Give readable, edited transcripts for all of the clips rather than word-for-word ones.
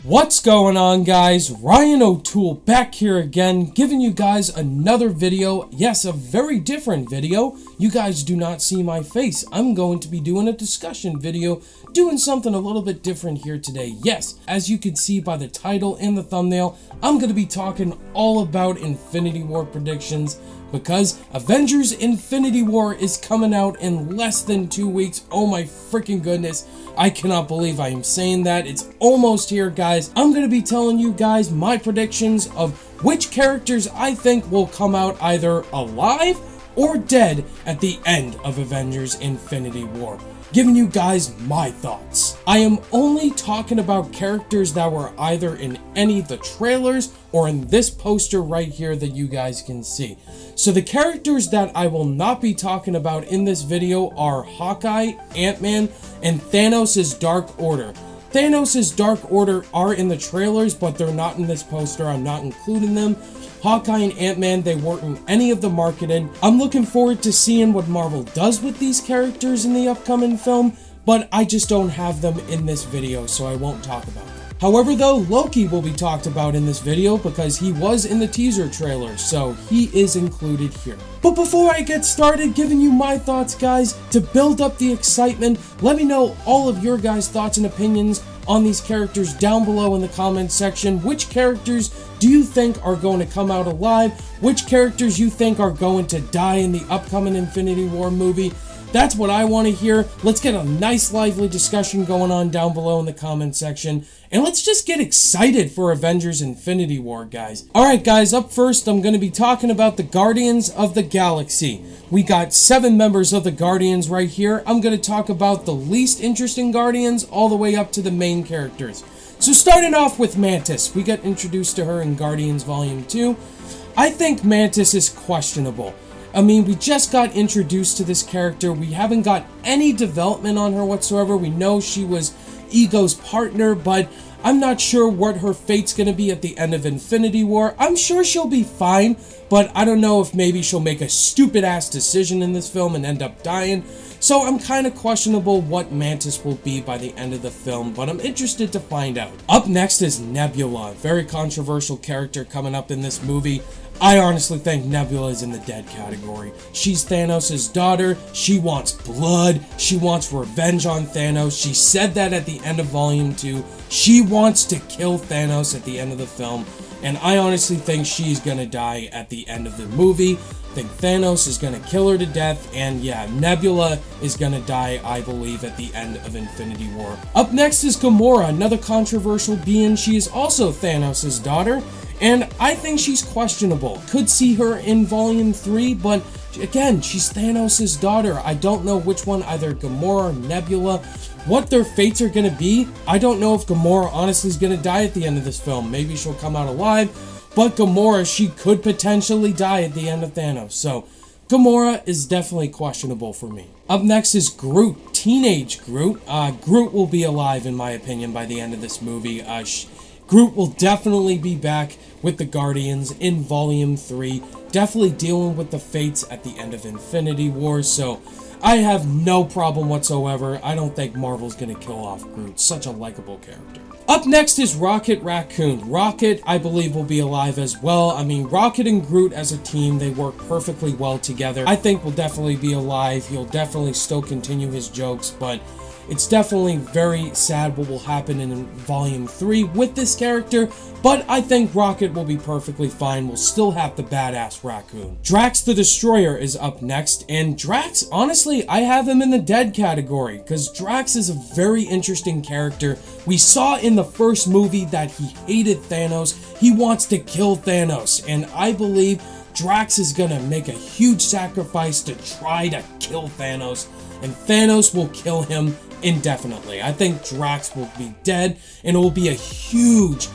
What's going on, guys? Ryan O'Toole back here again, giving you guys another video. Yes, a very different video. You guys do not see my face. I'm going to be doing a discussion video, doing something a little bit different here today. Yes, as you can see by the title and the thumbnail, I'm going to be talking all about Infinity War predictions, because Avengers Infinity War is coming out in less than 2 weeks. Oh my freaking goodness. I cannot believe I am saying that. It's almost here, guys. I'm going to be telling you guys my predictions of which characters I think will come out either alive or dead at the end of Avengers Infinity War. Giving you guys my thoughts. I am only talking about characters that were either in any of the trailers or in this poster right here that you guys can see. So the characters that I will not be talking about in this video are Hawkeye, Ant-Man, and Thanos' Dark Order. Thanos' Dark Order are in the trailers, but they're not in this poster. I'm not including them. Hawkeye and Ant-Man, they weren't in any of the marketing. I'm looking forward to seeing what Marvel does with these characters in the upcoming film, but I just don't have them in this video, so I won't talk about them. However, though, Loki will be talked about in this video because he was in the teaser trailer, so he is included here. But before I get started giving you my thoughts, guys, to build up the excitement, let me know all of your guys' thoughts and opinions on these characters down below in the comments section. Which characters do you think are going to come out alive? Which characters you think are going to die in the upcoming Infinity War movie? That's what I want to hear. Let's get a nice lively discussion going on down below in the comment section. And let's just get excited for Avengers Infinity War, guys. Alright, guys, up first, I'm going to be talking about the Guardians of the Galaxy. We got 7 members of the Guardians right here. I'm going to talk about the least interesting Guardians all the way up to the main characters. So starting off with Mantis, we got introduced to her in Guardians Volume 2. I think Mantis is questionable. I mean, we just got introduced to this character. We haven't got any development on her whatsoever. We know she was Ego's partner, but I'm not sure what her fate's going to be at the end of Infinity War. I'm sure she'll be fine, but I don't know if maybe she'll make a stupid-ass decision in this film and end up dying. So I'm kind of questionable what Mantis will be by the end of the film, but I'm interested to find out. Up next is Nebula, very controversial character coming up in this movie. I honestly think Nebula is in the dead category. She's Thanos' daughter, she wants blood, she wants revenge on Thanos, she said that at the end of Volume 2, she wants to kill Thanos at the end of the film, and I honestly think she's gonna die at the end of the movie. I think Thanos is gonna kill her to death, and yeah, Nebula is gonna die, I believe, at the end of Infinity War. Up next is Gamora, another controversial being. She is also Thanos' daughter, and I think she's questionable. Could see her in Volume 3, but again, she's Thanos' daughter. I don't know which one, either Gamora or Nebula, what their fates are going to be. I don't know if Gamora honestly is going to die at the end of this film. Maybe she'll come out alive, but Gamora, she could potentially die at the end of Thanos. So Gamora is definitely questionable for me. Up next is Groot, teenage Groot. Groot will be alive, in my opinion, by the end of this movie. Groot will definitely be back with the Guardians in Volume 3, definitely dealing with the fates at the end of Infinity War, so I have no problem whatsoever. I don't think Marvel's gonna kill off Groot, such a likable character. Up next is Rocket Raccoon. Rocket, I believe, will be alive as well. I mean, Rocket and Groot as a team, they work perfectly well together. I think will definitely be alive. He'll definitely still continue his jokes, but it's definitely very sad what will happen in Volume 3 with this character, but I think Rocket will be perfectly fine. We'll still have the badass Raccoon. Drax the Destroyer is up next, and Drax, honestly, I have him in the dead category, because Drax is a very interesting character. We saw in the first movie that he hated Thanos. He wants to kill Thanos, and I believe Drax is gonna make a huge sacrifice to try to kill Thanos, and Thanos will kill him indefinitely. I think Drax will be dead, and it will be a huge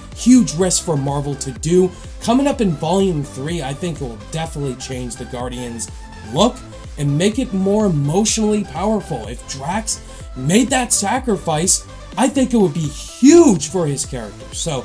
risk for Marvel to do. Coming up in Volume 3, I think it will definitely change the Guardians' look and make it more emotionally powerful. If Drax made that sacrifice, I think it would be huge for his character. So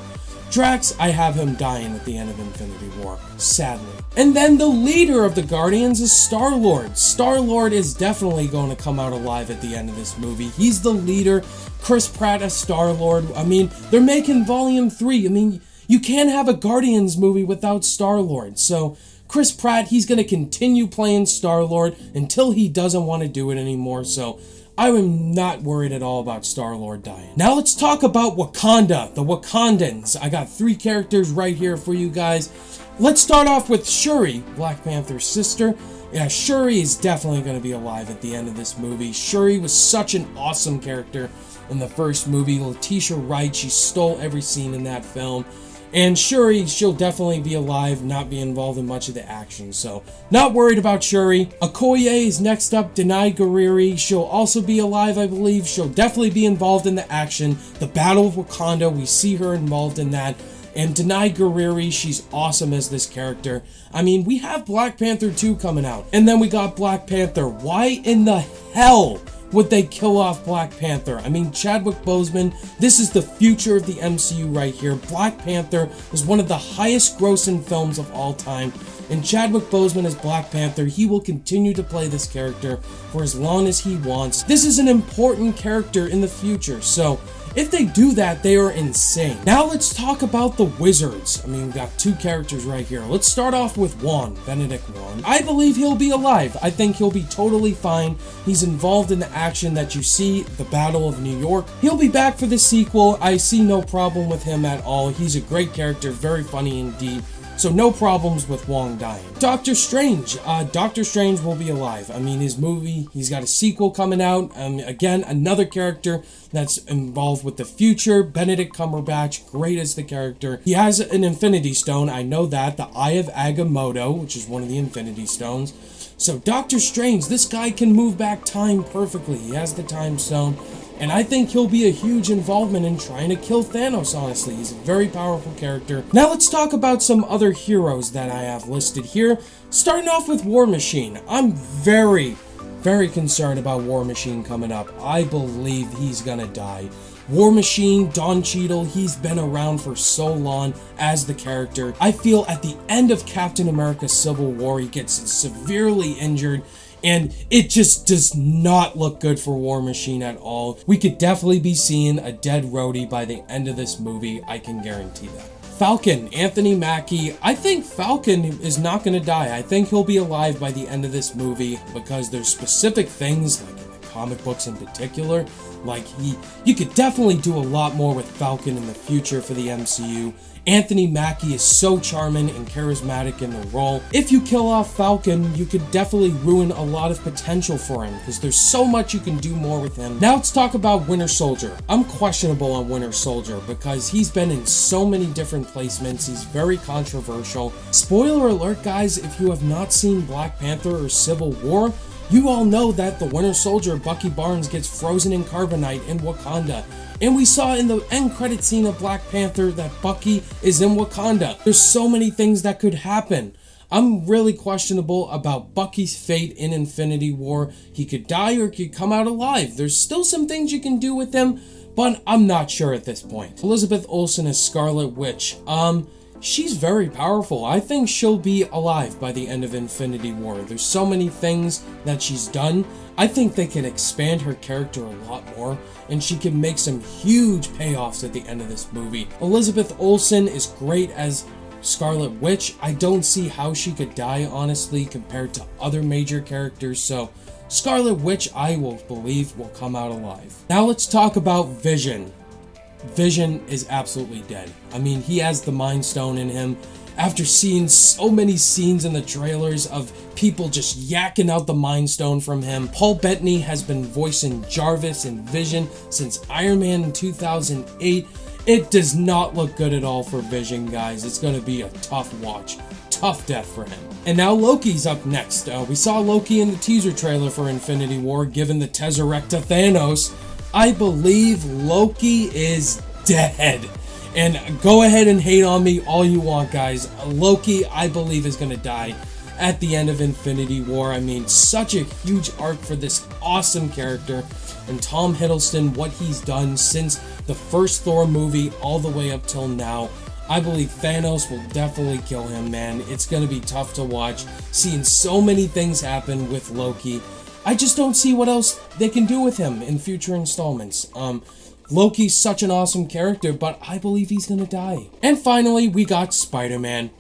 Drax, I have him dying at the end of Infinity War, sadly. And then the leader of the Guardians is StarLord. StarLord is definitely going to come out alive at the end of this movie. He's the leader. Chris Pratt as StarLord. I mean, they're making Volume 3. I mean, you can't have a Guardians movie without StarLord. So, Chris Pratt, he's going to continue playing StarLord until he doesn't want to do it anymore. So, I am not worried at all about StarLord dying. Now let's talk about Wakanda, the Wakandans. I got 3 characters right here for you guys. Let's start off with Shuri, Black Panther's sister. Yeah, Shuri is definitely going to be alive at the end of this movie. Shuri was such an awesome character in the first movie. Letitia Wright, she stole every scene in that film. And Shuri, she'll definitely be alive, not be involved in much of the action, so not worried about Shuri. Okoye is next up, Denai Guerrero. She'll also be alive, I believe. She'll definitely be involved in the action. The Battle of Wakanda, we see her involved in that. And Denai Guerrero, she's awesome as this character. I mean, we have Black Panther 2 coming out. And then we got Black Panther. Why in the hell would they kill off Black Panther? I mean, Chadwick Boseman, this is the future of the MCU right here. Black Panther is one of the highest grossing films of all time. And Chadwick Boseman as Black Panther, he will continue to play this character for as long as he wants. This is an important character in the future, so if they do that, they are insane. Now let's talk about the Wizards. I mean, we've got 2 characters right here. Let's start off with Wong, Benedict Wong. I believe he'll be alive. I think he'll be totally fine. He's involved in the action that you see, the Battle of New York. He'll be back for the sequel. I see no problem with him at all. He's a great character, very funny indeed. So no problems with Wong dying. Doctor Strange. Doctor Strange will be alive. I mean, his movie, he's got a sequel coming out. Again, another character that's involved with the future. Benedict Cumberbatch, great as the character. He has an Infinity Stone, I know that. The Eye of Agamotto, which is one of the Infinity Stones. So Doctor Strange, this guy can move back time perfectly. He has the Time Stone. And I think he'll be a huge involvement in trying to kill Thanos, honestly. He's a very powerful character. Now let's talk about some other heroes that I have listed here. Starting off with War Machine. I'm very concerned about War Machine coming up. I believe he's gonna die. War Machine, Don Cheadle, he's been around for so long as the character. I feel at the end of Captain America Civil War, he gets severely injured. And it just does not look good for War Machine at all. We could definitely be seeing a dead Rhodey by the end of this movie. I can guarantee that. Falcon, Anthony Mackie. I think Falcon is not going to die. I think he'll be alive by the end of this movie because there's specific things, like in the comic books in particular, like you could definitely do a lot more with Falcon in the future for the MCU. Anthony Mackie is so charming and charismatic in the role. If you kill off Falcon, you could definitely ruin a lot of potential for him because there's so much you can do more with him. Now let's talk about Winter Soldier. I'm questionable on Winter Soldier because he's been in so many different placements. He's very controversial. Spoiler alert, guys, if you have not seen Black Panther or Civil War, you all know that the Winter Soldier, Bucky Barnes, gets frozen in carbonite in Wakanda. And we saw in the end credit scene of Black Panther that Bucky is in Wakanda. There's so many things that could happen. I'm really questionable about Bucky's fate in Infinity War. He could die or he could come out alive. There's still some things you can do with him, but I'm not sure at this point. Elizabeth Olsen as Scarlet Witch. She's very powerful. I think she'll be alive by the end of Infinity War. There's so many things that she's done. I think they can expand her character a lot more, and she can make some huge payoffs at the end of this movie. Elizabeth Olsen is great as Scarlet Witch. I don't see how she could die, honestly, compared to other major characters, so Scarlet Witch, I will believe, will come out alive. Now let's talk about Vision. Vision is absolutely dead. I mean, he has the Mind Stone in him. After seeing so many scenes in the trailers of people just yakking out the Mind Stone from him, Paul Bettany has been voicing Jarvis and Vision since Iron Man in 2008. It does not look good at all for Vision, guys. It's going to be a tough watch. Tough death for him. And now Loki's up next. We saw Loki in the teaser trailer for Infinity War, giving the Tesseract to Thanos. I believe Loki is dead. And go ahead and hate on me all you want, guys. Loki, I believe, is going to die at the end of Infinity War. I mean, such a huge arc for this awesome character. And Tom Hiddleston, what he's done since the first Thor movie all the way up till now. I believe Thanos will definitely kill him, man. It's gonna be tough to watch, seeing so many things happen with Loki. I just don't see what else they can do with him in future installments. Loki's such an awesome character, but I believe he's gonna die. And finally, we got Spider-Man.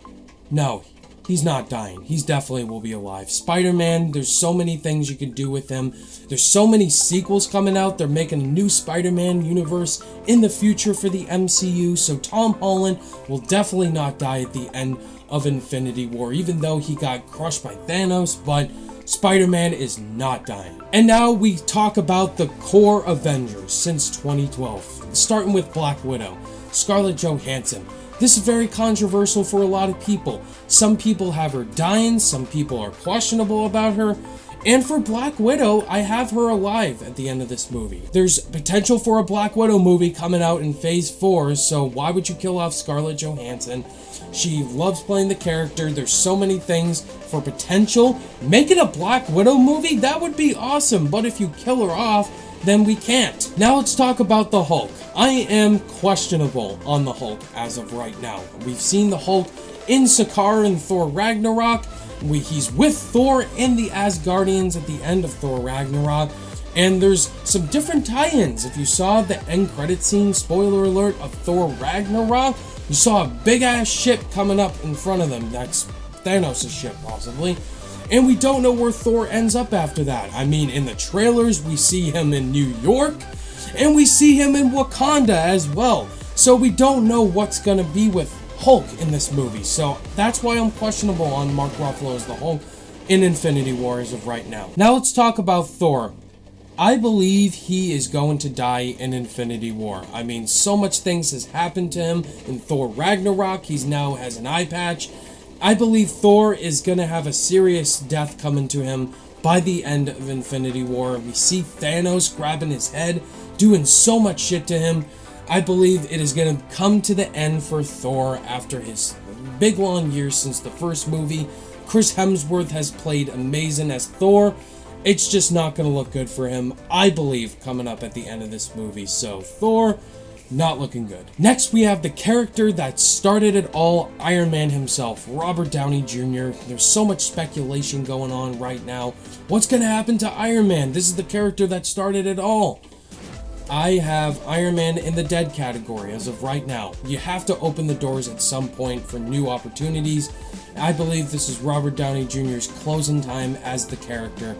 No, he's not dying. He's definitely will be alive. Spider-Man, there's so many things you can do with him. There's so many sequels coming out. They're making a new Spider-Man universe in the future for the MCU, so Tom Holland will definitely not die at the end of Infinity War, even though he got crushed by Thanos, but Spider-Man is not dying. And now we talk about the core Avengers since 2012, starting with Black Widow, Scarlett Johansson. This is very controversial for a lot of people. Some people have her dying, some people are questionable about her. And for Black Widow, I have her alive at the end of this movie. There's potential for a Black Widow movie coming out in Phase 4, so why would you kill off Scarlett Johansson? She loves playing the character. There's so many things for potential. Make it a Black Widow movie? That would be awesome, but if you kill her off, then we can't. Now let's talk about the Hulk. I am questionable on the Hulk as of right now. We've seen the Hulk in Sakaar in Thor Ragnarok. He's with Thor in the Asgardians at the end of Thor Ragnarok. And there's some different tie-ins. If you saw the end credit scene, spoiler alert, of Thor Ragnarok, you saw a big-ass ship coming up in front of them. That's Thanos' ship, possibly. And we don't know where Thor ends up after that. I mean, in the trailers, we see him in New York, and we see him in Wakanda as well. So we don't know what's going to be with Hulk in this movie. So that's why I'm questionable on Mark Ruffalo as the Hulk in Infinity War as of right now. Now let's talk about Thor. I believe he is going to die in Infinity War. I mean, so much things has happened to him in Thor Ragnarok. He's now has an eye patch. I believe Thor is going to have a serious death coming to him by the end of Infinity War. We see Thanos grabbing his head, doing so much shit to him. I believe it is going to come to the end for Thor after his big long years since the first movie. Chris Hemsworth has played amazing as Thor. It's just not going to look good for him, I believe, coming up at the end of this movie. So, Thor, not looking good. Next, we have the character that started it all, Iron Man himself, Robert Downey Jr. There's so much speculation going on right now. What's going to happen to Iron Man? This is the character that started it all. I have Iron Man in the dead category as of right now. You have to open the doors at some point for new opportunities. I believe this is Robert Downey Jr.'s closing time as the character.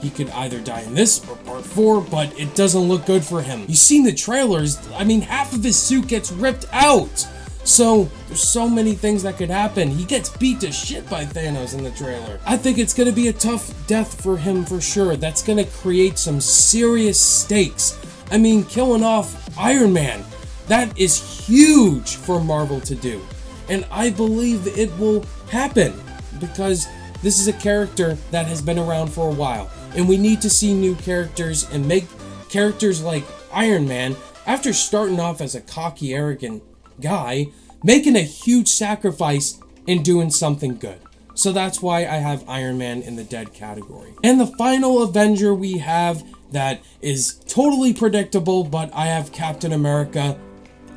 He could either die in this or part 4, but it doesn't look good for him. You've seen the trailers. I mean, half of his suit gets ripped out. So, there's so many things that could happen. He gets beat to shit by Thanos in the trailer. I think it's going to be a tough death for him for sure. That's going to create some serious stakes. I mean, killing off Iron Man, that is huge for Marvel to do. And I believe it will happen because this is a character that has been around for a while. And we need to see new characters and make characters like Iron Man, after starting off as a cocky, arrogant guy, making a huge sacrifice and doing something good. So that's why I have Iron Man in the dead category. And the final Avenger we have that is totally predictable, but I have Captain America,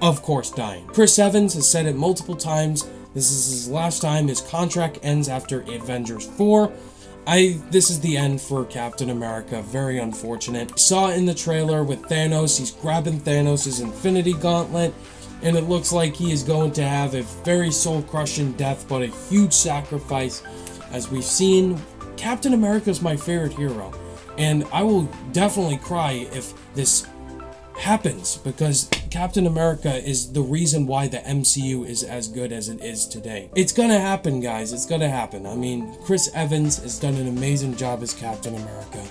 of course, dying. Chris Evans has said it multiple times. This is his last time. His contract ends after Avengers 4. This is the end for Captain America. Very unfortunate. Saw it in the trailer with Thanos. He's grabbing Thanos' Infinity Gauntlet, and it looks like he is going to have a very soul-crushing death, but a huge sacrifice. As we've seen, Captain America is my favorite hero, and I will definitely cry if this happens, because Captain America is the reason why the MCU is as good as it is today. It's gonna happen, guys. It's gonna happen. I mean, Chris Evans has done an amazing job as Captain America,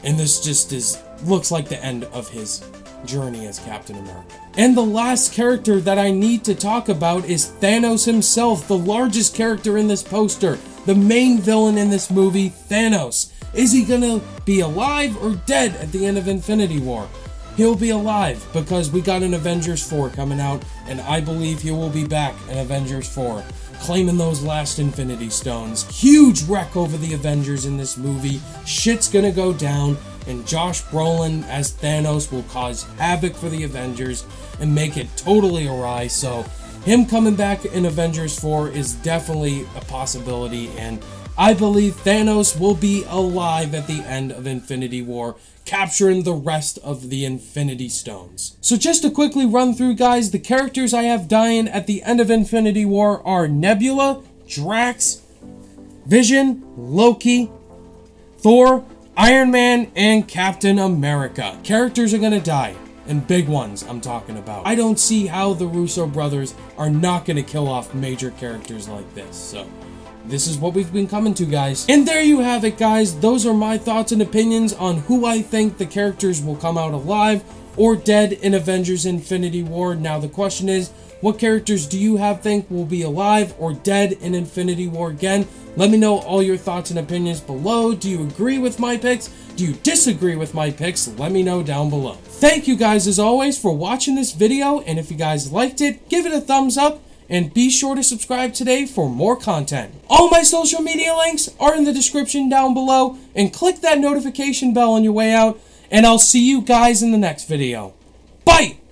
and this just looks like the end of his journey as Captain America. And the last character that I need to talk about is Thanos himself, the largest character in this poster, the main villain in this movie, Thanos. Is he gonna be alive or dead at the end of Infinity War? He'll be alive because we got an Avengers 4 coming out, and I believe he will be back in Avengers 4, claiming those last Infinity Stones. Huge wreck over the Avengers in this movie. Shit's gonna go down, and Josh Brolin as Thanos will cause havoc for the Avengers and make it totally awry, so him coming back in Avengers 4 is definitely a possibility, and I believe Thanos will be alive at the end of Infinity War, capturing the rest of the Infinity Stones. So just to quickly run through, guys, the characters I have dying at the end of Infinity War are Nebula, Drax, Vision, Loki, Thor, Iron Man, and Captain America. Characters are gonna die, and big ones I'm talking about. I don't see how the Russo brothers are not gonna kill off major characters like this, so this is what we've been coming to, guys. And there you have it, guys. Those are my thoughts and opinions on who I think the characters will come out alive or dead in Avengers Infinity War. Now the question is, what characters do you think will be alive or dead in Infinity War again? Let me know all your thoughts and opinions below. Do you agree with my picks? Do you disagree with my picks? Let me know down below. Thank you guys as always for watching this video, and if you guys liked it, give it a thumbs up. And be sure to subscribe today for more content. All my social media links are in the description down below. And click that notification bell on your way out. And I'll see you guys in the next video. Bye!